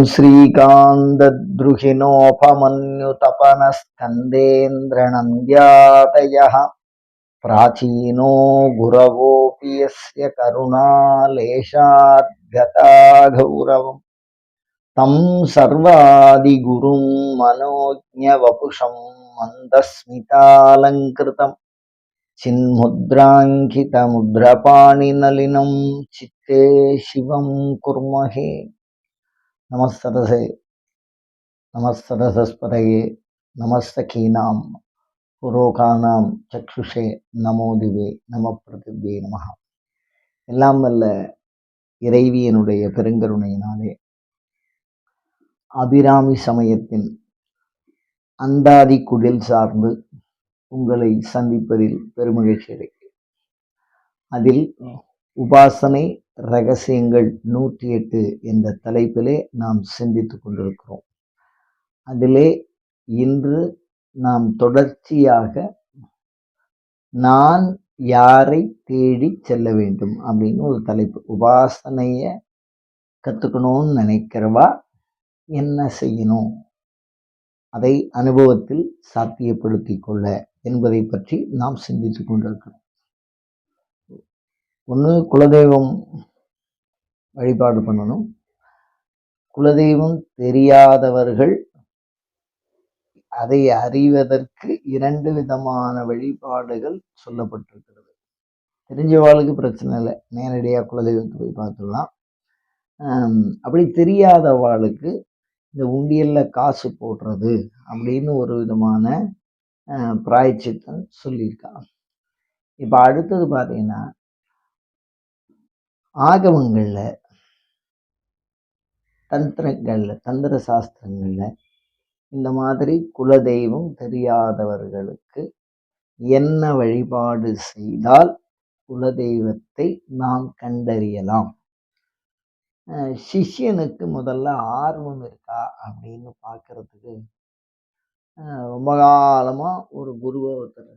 श्रीकान्तद्रुहिणोपमन्युतपनस्कन्देन्द्रनन्द्यादयः प्राचीनो गुरवोऽपि यस्य करुणालेशाद्गता गौरवम् तं सर्वादिगुरुं मनोज्ञवपुषं मन्दस्मितालङ्कृतम् चिन्मुद्राङ्कितमुद्रपाणिनलिनं चित्ते शिवं कुर्महे। नमस्तरसस्पतये नमस्तकीनां புரோகானாம் சக்ஷுஷே நமோதிவே நம பிரதிவே நமஹ. எல்லாம் வல்ல இறைவியனுடைய பெருங்கருணையினாலே அபிராமி சமயத்தின் அந்தாதி குடில் சார்ந்து உங்களை சந்திப்பதில் பெருமகிழ்ச்சி அடைகிறேன். அதில் உபாசனை ரகசியங்கள் 108 என்ற தலைப்பிலே நாம் சிந்தித்துக் கொண்டிருக்கிறோம். அதிலே இன்று நாம் தொடர்ச்சியாக நான் யாரை தேடி செல்ல வேண்டும் அப்படின்னு ஒரு தலைப்பு. உபாசனைய கத்துக்கணும்னு நினைக்கிறவா என்ன செய்யணும், அதை அனுபவத்தில் சாத்தியப்படுத்தி கொள்ள என்பதை பற்றி நாம் சிந்தித்துக் கொண்டிருக்கிறோம். ஒன்று, குலதெய்வம் வழிபாடு பண்ணணும். குலதெய்வம் தெரியாதவர்கள் அதை அறிவதற்கு 2 விதமான வழிபாடுகள் சொல்லப்பட்டிருக்கிறது. தெரிஞ்சவாளுக்கு பிரச்சனை இல்லை, நேரடியாக குலதெய்வத்தை போய் பார்த்துடலாம். அப்படி தெரியாதவாளுக்கு இந்த உண்டியல்ல காசு போடுறது அப்படின்னு ஒரு விதமான பிராயச்சித்தம் சொல்லியிருக்காங்க. இப்போ அடுத்தது பார்த்தீங்கன்னா, ஆகமங்கள்ல தந்திர சாஸ்திரங்கள்ல இந்த மாதிரி குலதெய்வம் தெரியாதவர்களுக்கு என்ன வழிபாடு செய்தால் குலதெய்வத்தை நாம் கண்டறியலாம், சிஷ்யனுக்கு முதல்ல ஆர்வம் இருக்கா அப்படின்னு பார்க்கறதுக்கு ரொம்ப காலமா ஒரு குருவை ஒருத்தர்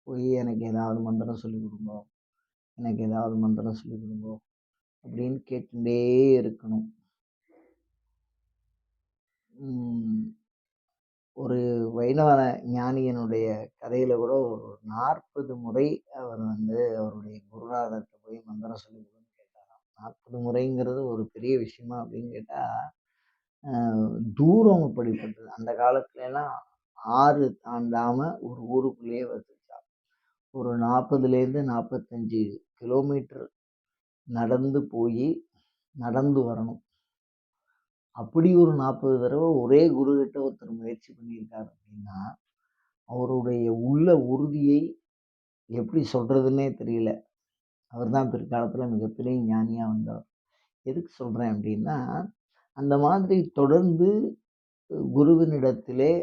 போய் எனக்கு ஏதாவது மந்திரம் சொல்லி கொடுங்கோ, எனக்கு ஏதாவது மந்திரம் சொல்லி கொடுங்கோ அப்படின்னு கேட்டுட்டே இருக்கணும். ஒரு வைணவ ஞானியனுடைய கதையில கூட ஒரு 40 முறை அவர் அவருடைய குருநாதர்கிட்ட போய் மந்திரம் சொல்லி கொடுன்னு கேட்டாராம். 40 முறைங்கிறது ஒரு பெரிய விஷயமா அப்படின்னு கேட்டா, தூரம் அப்படிப்பட்டது. அந்த காலத்துல எல்லாம் 6 தாண்டாம ஒரு ஊருக்குள்ளேயே வசிச்சா. ஒரு 40லேருந்து 45 கிலோமீட்டர் நடந்து போய் நடந்து வரணும். அப்படி ஒரு 40 தடவை ஒரே குரு கிட்ட ஒருத்தர் முயற்சி பண்ணியிருக்காரு அப்படின்னா, அவருடைய உள்ள உறுதியை எப்படி சொல்றதுன்னே தெரியல. அவர் தான் பிற்காலத்துல மிகப்பெரிய ஞானியா வந்தவர். எதுக்கு சொல்றேன் அப்படின்னா, அந்த மாதிரி தொடர்ந்து குருவினிடத்திலே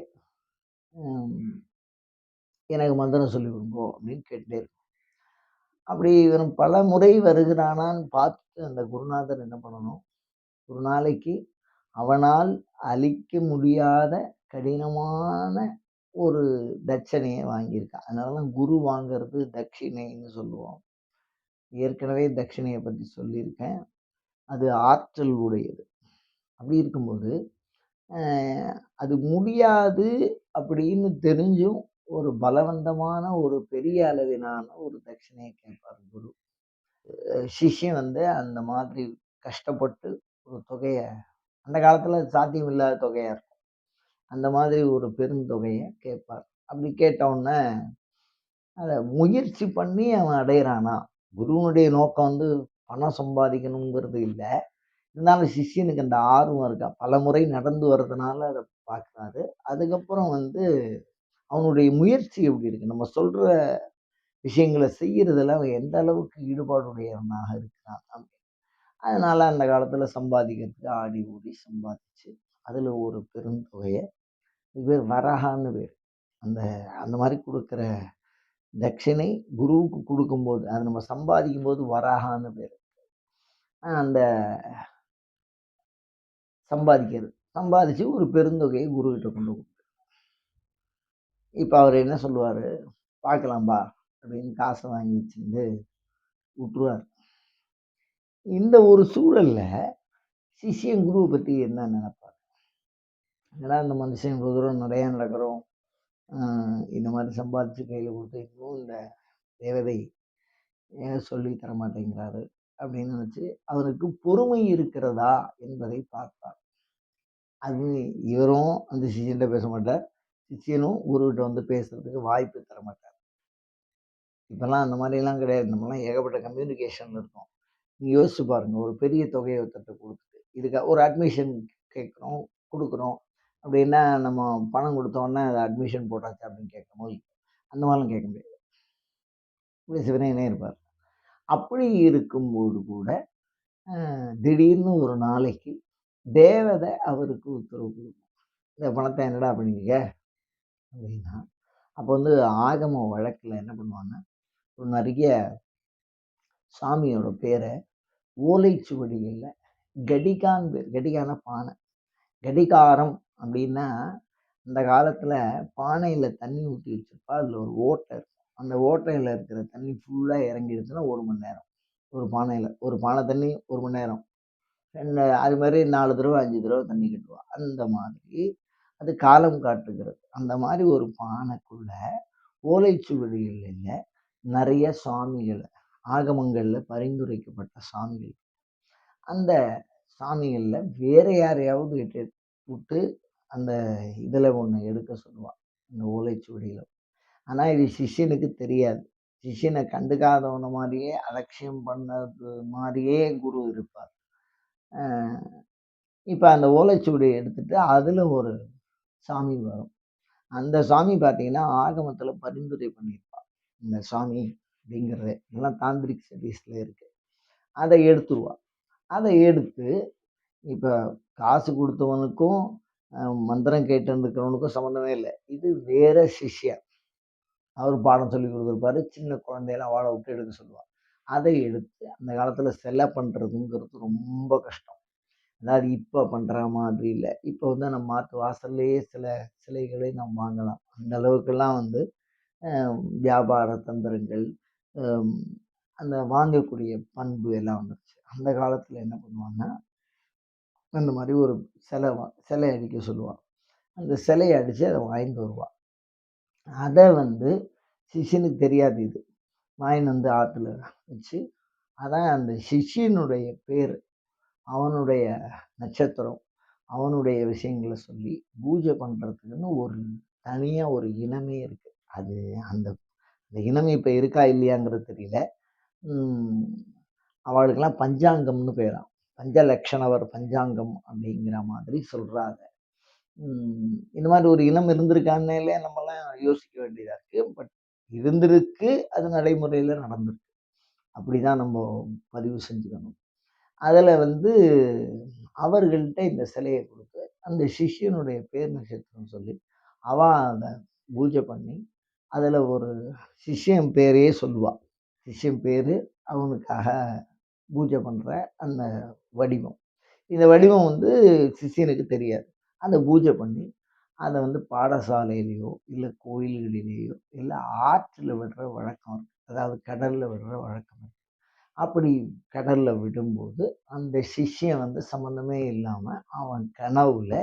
எனக்கு மந்திரம் சொல்லி கொடுங்கோ அப்படின்னு கேட்டுட்டே இருக்கும். அப்படி இவன் பல முறை வருகிறானான்னு பார்த்துட்டு அந்த குருநாதர் என்ன பண்ணணும், ஒரு நாளைக்கு அவனால் அளிக்க முடியாத கடினமான ஒரு தட்சணையை வாங்கியிருக்கான். அதனாலதான் குரு வாங்கிறது தட்சிணைன்னு சொல்லுவோம். ஏற்கனவே தட்சிணையை பற்றி சொல்லியிருக்கேன். அது ஆற்றல் உடையது. அப்படி இருக்கும்போது அது முடியாது அப்படின்னு தெரிஞ்சும் ஒரு பலவந்தமான ஒரு பெரிய அளவிலான ஒரு தட்சிணையை கேட்பார் குரு. சிஷ்யன் அந்த மாதிரி கஷ்டப்பட்டு ஒரு தொகையை, அந்த காலத்துல சாத்தியம் இல்லாத தொகையா இருக்கும், அந்த மாதிரி ஒரு பெருந்தொகையை கேட்பார். அப்படி கேட்டவுடனே அதை முயற்சி பண்ணி அவன் அடையிறானா. குருவனுடைய நோக்கம் பணம் சம்பாதிக்கணுங்கிறது இல்லை, இருந்தாலும் சிஷ்யனுக்கு அந்த ஆர்வம் இருக்கா, பல முறை நடந்து வர்றதுனால அதை பார்க்குறாரு. அதுக்கப்புறம் அவனுடைய முயற்சி எப்படி இருக்கு, நம்ம சொல்ற விஷயங்களை செய்யறதுல அவன் எந்த அளவுக்கு ஈடுபாடுடையவனாக இருக்கிறான் அப்படின்னு. அதனால அந்த காலத்துல சம்பாதிக்கிறதுக்கு ஆடி ஊடி சம்பாதிச்சு அதுல ஒரு பெருந்தொகையை, இது பேர் வரகான்னு பேர். அந்த மாதிரி கொடுக்குற தட்சிணை குருவுக்கு கொடுக்கும்போது அதை நம்ம சம்பாதிக்கும் போது வரகான்னு பேர். அந்த சம்பாதிச்சு ஒரு பெருந்தொகையை குரு கிட்ட கொண்டு கொடுத்து, இப்ப அவர் என்ன சொல்லுவாரு, பார்க்கலாம்பா அப்படின்னு காசை வாங்கி வச்சுட்டு விட்டுருவார். இந்த ஒரு சூழல்ல சிஷ்யன் குருவை பத்தி என்ன நினைப்பார்? ஏன்னா இந்த மனுஷன் இவ்வளோ தூரம் நிறையா நடக்கிறோம், இந்த மாதிரி சம்பாதிச்சு கையில் கொடுத்து இன்னும் இந்த தேவதை ஏன் சொல்லி தர மாட்டேங்கிறாரு அப்படின்னு நினச்சி அவருக்கு பொறுமை இருக்கிறதா என்பதை பார்ப்பார். அது இவரும் அந்த சிஷியன்கிட்ட பேச மாட்டார், சிஷியனும் குருக்கிட்ட வந்து பேசுறதுக்கு வாய்ப்பு தர மாட்டார். இப்பெல்லாம் அந்த மாதிரிலாம் கிடையாது. நம்மலாம் ஏகப்பட்ட கம்யூனிகேஷன்ல இருக்கோம். நீங்க யோசிச்சு பாருங்க, ஒரு பெரிய தொகையை ஒருத்தர்ட்ட கொடுத்துட்டு இதுக்கு ஒரு அட்மிஷன் கேட்குறோம், கொடுக்குறோம் அப்படின்னா நம்ம பணம் கொடுத்தோன்னே அது அட்மிஷன் போட்டாச்சு அப்படின்னு கேட்கணும். அந்த மாதிரிலாம் கேட்க முடியாது. இப்படி சிவனேனே இருப்பார். அப்படி இருக்கும்போது கூட திடீர்னு ஒரு நாளைக்கு தேவதை அவருக்கு உத்தரவு கொடுக்கும். இந்த பணத்தை என்னடா பண்ணீங்க அப்படின்னா, அப்போ வந்து ஆகம வழக்கில் என்ன பண்ணுவாங்க, ஒரு நிறைய சாமியோட பேரை ஓலைச்சுவடிகளில் கடிகான் பேர், கடிகான பானை, கடிகாரம் அப்படின்னா அந்த காலத்தில் பானையில் தண்ணி ஊற்றி வச்சிருப்பா, அதில் ஒரு ஓட்டை இருக்கும். அந்த ஓட்டையில் இருக்கிற தண்ணி ஃபுல்லாக இறங்கிடுச்சுன்னா 1 மணி நேரம். ஒரு பானையில் ஒரு பானை தண்ணி 1 மணி நேரம். அது மாதிரி 4 தடவை 5 தடவை தண்ணி கட்டுவா. அந்த மாதிரி அது காலம் காட்டுகிறது. அந்த மாதிரி ஒரு பானைக்குள்ள ஓலைச்சுவடிகளில் நிறைய சாமிகள், ஆகமங்கள்ல பரிந்துரைக்கப்பட்ட சாமிகள், அந்த சாமிகள்ல வேற யாரையாவது விட்டு அந்த இதுல ஒண்ணு எடுக்க சொல்லுவா, இந்த ஓலைச்சுவடியில. ஆனா இது சிஷ்யனுக்கு தெரியாது. சிஷ்யனை கண்டுக்காதவன மாதிரியே அலட்சியம் பண்ணது மாதிரியே குரு இருப்பார். இப்ப அந்த ஓலைச்சுவடியை எடுத்துட்டு அதுல ஒரு சாமி வரும். அந்த சாமி பார்த்தீங்கன்னா ஆகமத்துல பரிந்துரை பண்ணியிருப்பா. இந்த சாமி அப்படிங்கிறது எல்லாம் தாந்திரிக் ஸ்டடீஸ்ல இருக்கு. அதை எடுத்துருவா. அதை எடுத்து இப்ப காசு கொடுத்தவனுக்கும் மந்திரம் கேட்டுருக்கிறவனுக்கும் சம்மந்தமே இல்லை. இது வேற சிஷ்யன். அவர் பாடம் சொல்லி கொடுத்துருப்பாரு. சின்ன குழந்தையெல்லாம் வாழ விட்டு எடுக்க சொல்லுவார். அதை எடுத்து அந்த காலத்துல சிலை பண்றதுங்கிறது ரொம்ப கஷ்டம். அதாவது இப்ப பண்ற மாதிரி இல்லை. இப்போ வந்து நம்ம மாத்து வாசல்லையே சில சிலைகளை நாம் வாங்கலாம். அந்த அளவுக்கெல்லாம் வந்து வியாபார தந்திரங்கள், அந்த வாங்கக்கூடிய பண்பு எல்லாம் வந்துருச்சு. அந்த காலத்துல என்ன பண்ணுவாங்கன்னா, அந்த மாதிரி ஒரு சிலை அடிக்க சொல்லுவாள். அந்த சிலையை அடித்து அதை வாங்கிட்டு வருவாள். அதை வந்து சிஷ்யனுக்கு தெரியாது. இது வாங்கிட்டு வந்து ஆற்றுல வச்சு, அதான் அந்த சிஷ்யனுடைய பேர், அவனுடைய நட்சத்திரம், அவனுடைய விஷயங்களை சொல்லி பூஜை பண்ணுறதுக்குன்னு ஒரு தனியாக ஒரு இனமே இருக்குது. அது அந்த அந்த இனம் இப்போ இருக்கா இல்லையாங்கிறது தெரியல. அவளுக்கெல்லாம் பஞ்சாங்கம்னு பேராம். பஞ்சலக்ஷணவர் பஞ்சாங்கம் அப்படிங்கிற மாதிரி சொல்கிறாங்க. இந்த மாதிரி ஒரு இனம் இருந்திருக்கான்னே நம்மலாம் யோசிக்க வேண்டியதாக இருக்குது. பட் இருந்திருக்கு, அது நடைமுறையில் நடந்திருக்கு. அப்படிதான் நம்ம பதிவு செஞ்சுக்கணும். அதில் வந்து அவர்கள்ட்ட இந்த சிலையை கொடுத்து அந்த சிஷ்யனுடைய பேர் நட்சத்திரம் சொல்லி அவன் அதை பூஜை பண்ணி அதில் ஒரு சிஷ்யன் பேரையே சொல்லுவாள். சிஷ்யன் பேர், அவனுக்காக பூஜை பண்ணுற அந்த வடிவம். இந்த வடிவம் வந்து சிஷ்யனுக்கு தெரியாது. அதை பூஜை பண்ணி அதை வந்து பாடசாலையிலையோ இல்லை கோயில்களிலேயோ இல்லை ஆற்றில் விடுற வழக்கம் இருக்கு. அதாவது கடலில் விடுற வழக்கம் இருக்கு. அப்படி கடல்ல விடும்போது அந்த சிஷ்யன் வந்து சம்மந்தமே இல்லாமல் அவன் கனவுல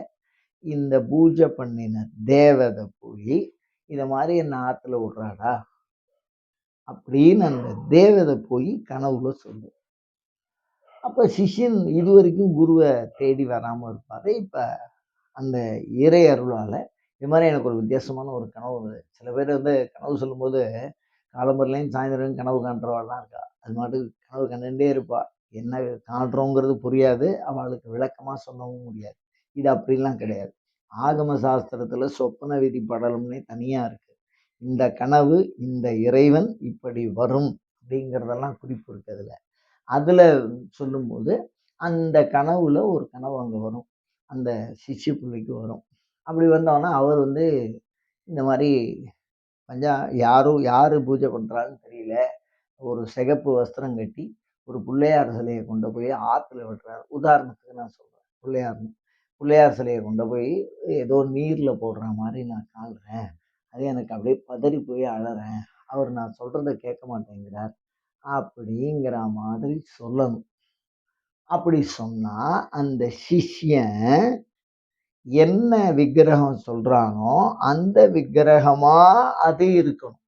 இந்த பூஜை பண்ணின தேவதை போய் இதை மாதிரி என்ன ஆற்றுல விடுறாடா அப்படின்னு அந்த தேவதை போய் கனவுல சொல்லும். அப்போ சிஷ்யன் இதுவரைக்கும் குருவை தேடி வராமல் இருப்பார். இப்போ அந்த இறை அருளால் இது மாதிரி எனக்கு ஒரு வித்தியாசமான ஒரு கனவு வருது. சில பேர் வந்து கனவு சொல்லும்போது காலம்பரலையும் சாயந்தரம் கனவு காண்றவாள்லாம் இருக்கா. அது மாட்டுக்கு கனவு கண்டுட்டே இருப்பா. என்ன காண்றோங்கிறது புரியாது, அவளுக்கு விளக்கமாக சொல்லவும் முடியாது. இது அப்படிலாம் கிடையாது. ஆகம சாஸ்திரத்தில் சொப்பன விதி படலம்னே தனியாக இருக்கு. இந்த கனவு இந்த இறைவன் இப்படி வரும் அப்படிங்கிறதெல்லாம் குறிப்பு இருக்கு அதில். அதில் சொல்லும்போது அந்த கனவுல ஒரு கனவு அங்கே வரும். அந்த சிஷ்ய பிள்ளைக்கு வரும். அப்படி வந்தோன்னா அவர் வந்து இந்த மாதிரி யார் பூஜை பண்ணுறான்னு தெரியல, ஒரு சிகப்பு வஸ்திரம் கட்டி ஒரு பிள்ளையார் சிலையை கொண்டு போய் ஆற்றுல விடுறாரு. உதாரணத்துக்கு நான் சொல்கிறேன், பிள்ளையார் சிலையை கொண்டு போய் ஏதோ நீரில் போடுற மாதிரி நான் காண்றேன். அது எனக்கு அப்படியே பதறி போய் அழறேன். அவர் நான் சொல்கிறத கேட்க மாட்டேங்கிறார் அப்படிங்கிற மாதிரி சொல்லணும். அப்படி சொன்னா, அந்த சிஷ்யன் என்ன விக்கிரகம் சொல்றானோ, அந்த விக்கிரகமா அது இருக்கணும்.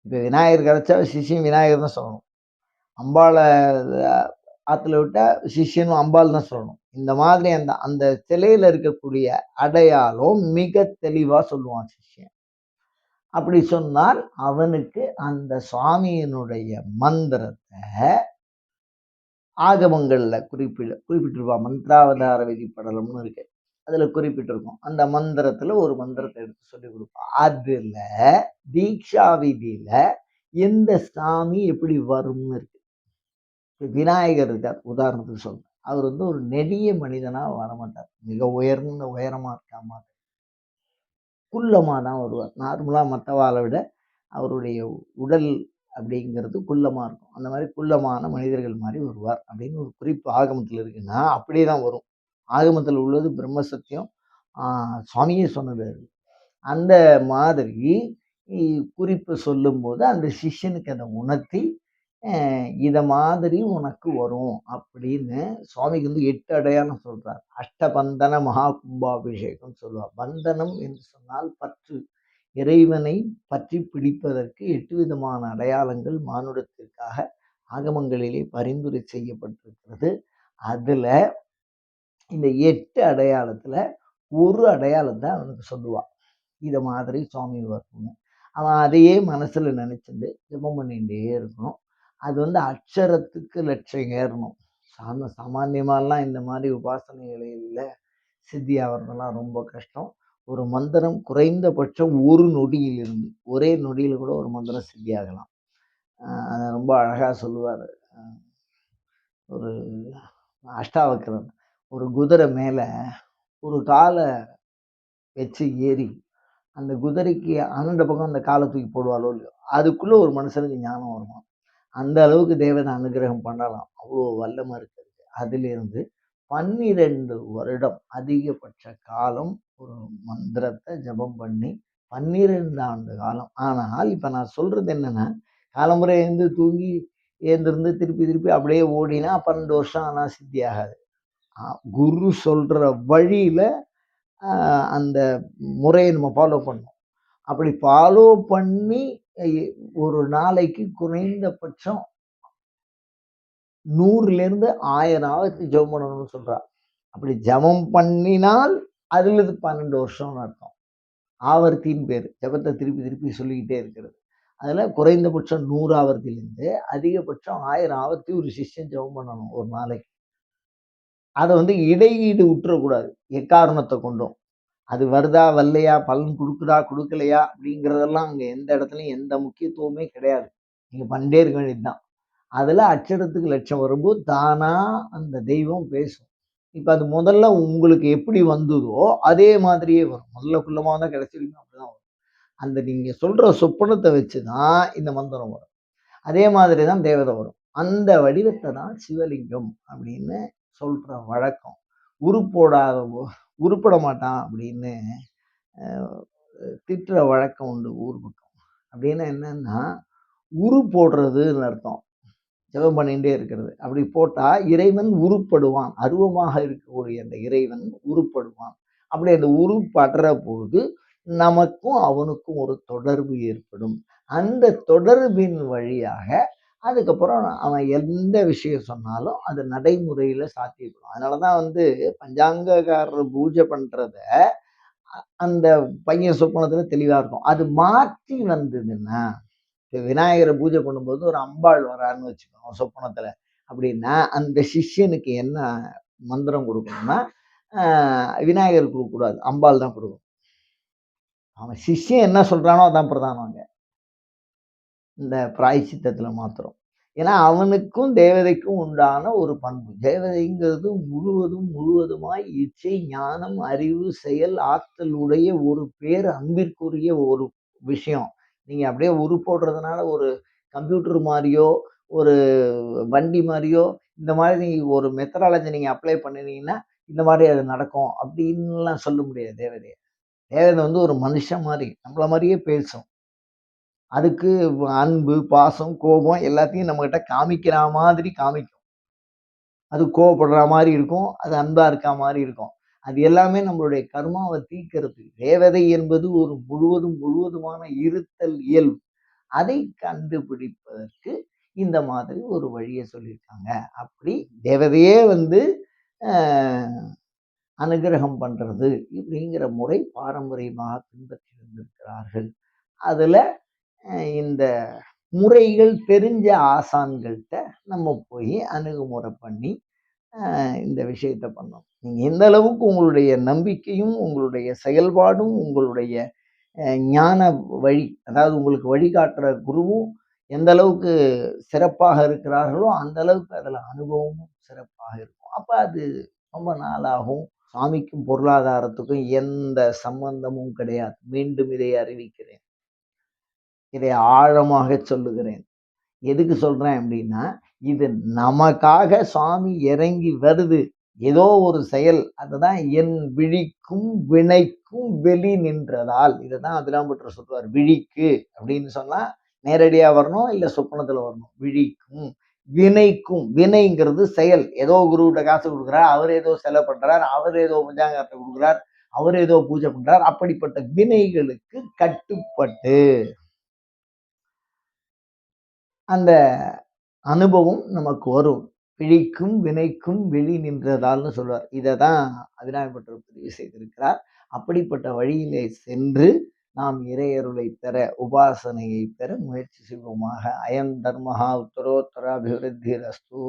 இப்ப விநாயகர் கிடைச்சா சிஷ்யன் விநாயகர் தான் சொல்லணும். அம்பாள அ ஆத்துல விட்டா சிஷ்யனும் அம்பாள் தான் சொல்லணும். இந்த மாதிரி அந்த அந்த சிலையில இருக்கக்கூடிய அடையாளம் மிக தெளிவா சொல்லுவான் சிஷ்யன். அப்படி சொன்னால் அவனுக்கு அந்த சுவாமியினுடைய மந்திரத்த ஆகமங்கள்ல குறிப்பிட்டிருப்பான். மந்த்ராவதார விதிப்படலம்னு இருக்கு. அதுல குறிப்பிட்டிருக்கும். அந்த மந்திரத்துல ஒரு மந்திரத்த எடுத்து சொல்லிக் குடுப்பான். அதுல தீக்ஷா விதியில எந்த சாமி எப்படி வரும்னு இருக்கு. இப்ப விநாயகர் இருக்கார். உதாரணத்துக்கு சொல்றேன். அவர் வந்து ஒரு நெடிய மனிதனா வரமாட்டார். மிக உயரமா இருக்கா மாட்டார். குள்ளமா தான் வருவார். நார்மலா மத்தவாள விட அவருடைய உடல் அப்படிங்கிறது குள்ளமா இருக்கும். அந்த மாரி குள்ளமான மனிதர்கள் மாரி வருவார் அப்படின்னு ஒரு குறிப்பு ஆகமத்துல இருக்குன்னா, அப்படியே தான் வரும். ஆகமத்துல உள்ளது பிரம்ம சத்தியம். ஆ சுவாமியே சொன்னது அது. அந்த மாதிரி குறிப்பு சொல்லும்போது அந்த சிஷ்யனுக்கு அத உணர்த்தி, அ இத மாதிரி உனக்கு வரும் அப்படின்னு சுவாமிக்கு வந்து 8 அடையாளம் சொல்றார். அஷ்டபந்தன மகா கும்பாபிஷேகம் சொல்லுவார். பந்தனம் என்று சொன்னால் பற்று. இறைவனை பற்றி பிடிப்பதற்கு 8 விதமான அடையாளங்கள் மானுடத்திற்காக ஆகமங்களிலே பரிந்துரை செய்யப்பட்டிருக்கிறது. அதுல இந்த 8 அடையாளத்துல ஒரு அடையாளத்த அவனுக்கு சொல்லுவான். இத மாதிரி சுவாமி வரணும்னு. அவன் அதையே மனசுல நினைச்சுண்டு ஜெபம் பண்ணிட்டே இருக்கணும். அது வந்து அட்சரத்துக்கு லட்சம் ஏறணும். சாமானியமாலாம் இந்த மாரி உபாசனைகளில சித்தி ஆவறதெல்லாம் ரொம்ப கஷ்டம். ஒரு மந்திரம் குறைந்தபட்சம் ஒரு நொடியிலிருந்து, ஒரே நொடியில கூட ஒரு மந்திரம் சித்தியாகலாம். அத ரொம்ப அழகா சொல்லுவாரு. அ ஒரு அஷ்டாவக்ரர். ஒரு குதிரை மேல ஒரு கால வச்சு ஏறி, அந்த குதிரைக்கு அந்தண்ட பக்கம் அந்த கால தூக்கி போடுவாளோ இல்லையோ, அதுக்குள்ள ஒரு மனுஷனுக்கு ஞானம் வருமாம். அந்த அளவுக்கு தேவதை அனுக்கிரகம் பண்ணலாம். அவ்வளோ வல்லமை இருக்கு. அதிலிருந்து 12 வருடம் அதிகபட்ச காலம் ஒரு மந்திரத்த ஜெபம் பண்ணி 12 ஆண்டு காலம். ஆனால், இப்ப நான் சொல்றது என்னன்னா, காலம்பற எழுந்து தூங்கி எழுந்திருந்து திருப்பி திருப்பி அப்படியே ஓடினா 12 வருஷம் ஆனா சித்தி ஆகாது. அ குரு சொல்ற வழியில அ அந்த முறைய நம்ம ஃபாலோ பண்ணணும். அப்படி ஃபாலோ பண்ணி எ ஒரு நாளைக்கு குறைந்தபட்சம் 100லேருந்து 1000 ஆவர்த்தி ஜெபம் பண்ணணும்னு சொல்றா. அப்படி ஜெபம் பண்ணினால் அதில இது 12 வருஷம்னு அர்த்தம். ஆவர்த்தின்னு பேரு. ஜெபத்த திருப்பி திருப்பி சொல்லிக்கிட்டே இருக்கிறது. அதுல குறைந்தபட்சம் 100 ஆவர்த்தியிலிருந்து அதிகபட்சம் 1000 ஆவர்த்தி ஒரு சிஷ்யன் ஜெபம் பண்ணணும் ஒரு நாளைக்கு. அத வந்து இடையீடு உட்றக்கூடாது. எக்காரணத்த கொண்டும். அது வருதா, வரலையா, பலன் குடுக்குதா, குடுக்கலையா அப்படிங்கிறதெல்லாம் அங்க எந்த இடத்துலயும் எந்த முக்கியத்துவமே கிடையாது. நீங்க பண்ணிட்டே இருக்க வேண்டியது தான். அதுல அட்சரத்துக்கு லட்சம் வரும்போது தானா அந்த தெய்வம் பேசும். இப்ப அது முதல்ல உங்களுக்கு எப்படி வந்ததோ, அதே மாதிரியே வரும். முதல்ல குள்ளமா வந்தா கடைசி வரைக்கும் அப்படிதான் வரும். அந்த நீங்க சொல்ற சொப்பனத்த வச்சு தான் இந்த மந்திரம் வரும். அதே மாதிரி தான் தேவதை வரும். அந்த வடிவத்த தான் சிவலிங்கம் அப்படின்னு சொல்ற வழக்கம். உருப்போடாத உருப்பட மாட்டான் அப்படின்னு அ திட்டுற வழக்கம் உண்டு ஊர் பக்கம். அப்படின்னா என்னன்னா, உரு போடுறதுன்னு அர்த்தம். ஜெபம் பண்ணிட்டே இருக்கிறது. அப்படி போட்டா இறைவன் உருப்படுவான். அருவமாக இருக்கக்கூடிய அந்த இறைவன் உருப்படுவான். அப்படி அந்த உருப்படுற பொழுது நமக்கும் அவனுக்கும் ஒரு தொடர்பு ஏற்படும். அந்த தொடர்பின் வழியாக அதுக்கப்புறம் அவன் எந்த விஷயம் சொன்னாலும் அது நடைமுறையில சாத்தியப்படும். அதனால தான் வந்து பஞ்சாங்கக்காரர் பூஜை பண்றத அந்த பையன் சொப்பனத்துல தெளிவா இருக்கும். அது மாற்றி வந்ததுன்னா இப்ப விநாயகர பூஜை பண்ணும்போது ஒரு அம்பாள் வரான்னு வச்சுக்கோங்க சொப்பனத்துல. அப்படின்னா, அந்த சிஷ்யனுக்கு என்ன மந்திரம் குடுக்கணும்னா, விநாயகர் குடுக்கக்கூடாது. அம்பாள் தான் குடுக்கணும். அவன் சிஷ்யன் என்ன சொல்றானோ அதான் பிரதானம் அங்க. இந்த பிராயச்சித்தத்துல மாத்திரம். ஏன்னா, அவனுக்கும் தேவதைக்கும் உண்டான ஒரு பண்பு. தேவதைங்கிறது முழுவதுமாய் இச்சை, ஞானம், அறிவு, செயல், ஆற்றல் உடைய ஒரு பேர் அன்பிற்குரிய ஒரு விஷயம். நீங்க அப்படியே போடுறதுனால ஒரு கம்ப்யூட்டர் மாரியோ, ஒரு வண்டி மாரியோ, இந்த மாதிரி ஒரு மெத்தடாலஜி நீங்க அப்ளை பண்ணுனீங்கன்னா, இந்த மாரி அது நடக்கும் அப்டின்னுலாம் சொல்ல முடியாது தேவதைய. தேவதை வந்து ஒரு மனுஷன் மாரி, நம்மள மாரியே பேசும். அதுக்கு அன்பு, பாசம், கோபம் எல்லாத்தையும் நம்மகிட்ட காமிக்கிறா மாதிரி காமிக்கும். அது கோவப்படுற மாரி இருக்கும். அது அன்பா இருக்கா மாரி இருக்கும். அது எல்லாமே நம்மளுடைய கர்மாவ தீர்க்கிறது. தேவதை என்பது ஒரு முழுவதுமான இருத்தல் இயல்பு. அதை கண்டுபிடிப்பதற்கு இந்த மாதிரி ஒரு வழிய சொல்லியிருக்காங்க. அப்படி தேவதையே வந்து அ அனுக்கிரகம் பண்றது இப்படிங்கிற முறை பாரம்பரியமாக பின்பற்றி வந்திருக்கிறார்கள். அதுல இந்த முறைகள் தெரிஞ்ச ஆசான்கள்ட்ட நம்ம போய் அணுகுமுறை பண்ணி இந்த விஷயத்த பண்ணணும். நீங்க எந்த அளவுக்கு உங்களுடைய நம்பிக்கையும், உங்களுடைய செயல்பாடும், உங்களுடைய ஞான வழி, அதாவது உங்களுக்கு வழிகாட்டுற குருவும் எந்த அளவுக்கு சிறப்பாக இருக்கிறார்களோ, அந்த அளவுக்கு அதுல அனுபவமும் சிறப்பாக இருக்கும். அப்ப அது ரொம்ப நாளாகும். சாமிக்கும் பொருளாதாரத்துக்கும் எந்த சம்பந்தமும் கிடையாது. மீண்டும் இதை அறிவிக்கிறேன். இதை ஆழமாக சொல்லுகிறேன். எதுக்கு சொல்றேன் அப்படின்னா, இது நமக்காக சாமி இறங்கி வருது. ஏதோ ஒரு செயல். அதுதான் என் விழிக்கும் வினைக்கும் வெளி நின்றதால். இததான் அபிராம்பட்டர் சொல்றார். விழிக்கு அப்படின்னு சொன்னா நேரடியா வரணும், இல்ல சொப்பனத்துல வரணும். விழிக்கும், வினைக்கும். வினைங்கிறது செயல். ஏதோ குருகிட்ட காசு குடுக்குறார். அவர் ஏதோ செலவு பண்றார். அவர் ஏதோ பஞ்சாங்கத்த குடுக்குறார். அவர் ஏதோ பூஜை பண்றார். அப்படிப்பட்ட வினைகளுக்கு கட்டுப்பட்டு அந்த அனுபவம் நமக்கு வரும். பிழிக்கும் வினைக்கும் வெளி நின்றதால்ன்னு சொல்வார். இததான் அபிராமி பதிவு செய்திருக்கிறார். அப்படிப்பட்ட வழியிலே சென்று நாம் இறையருளை பெற, உபாசனையை பெற முயற்சி செய்வோமாக. அயம் தர்மஹா உத்தரோத்தர அபிவிருத்திரஸ்து.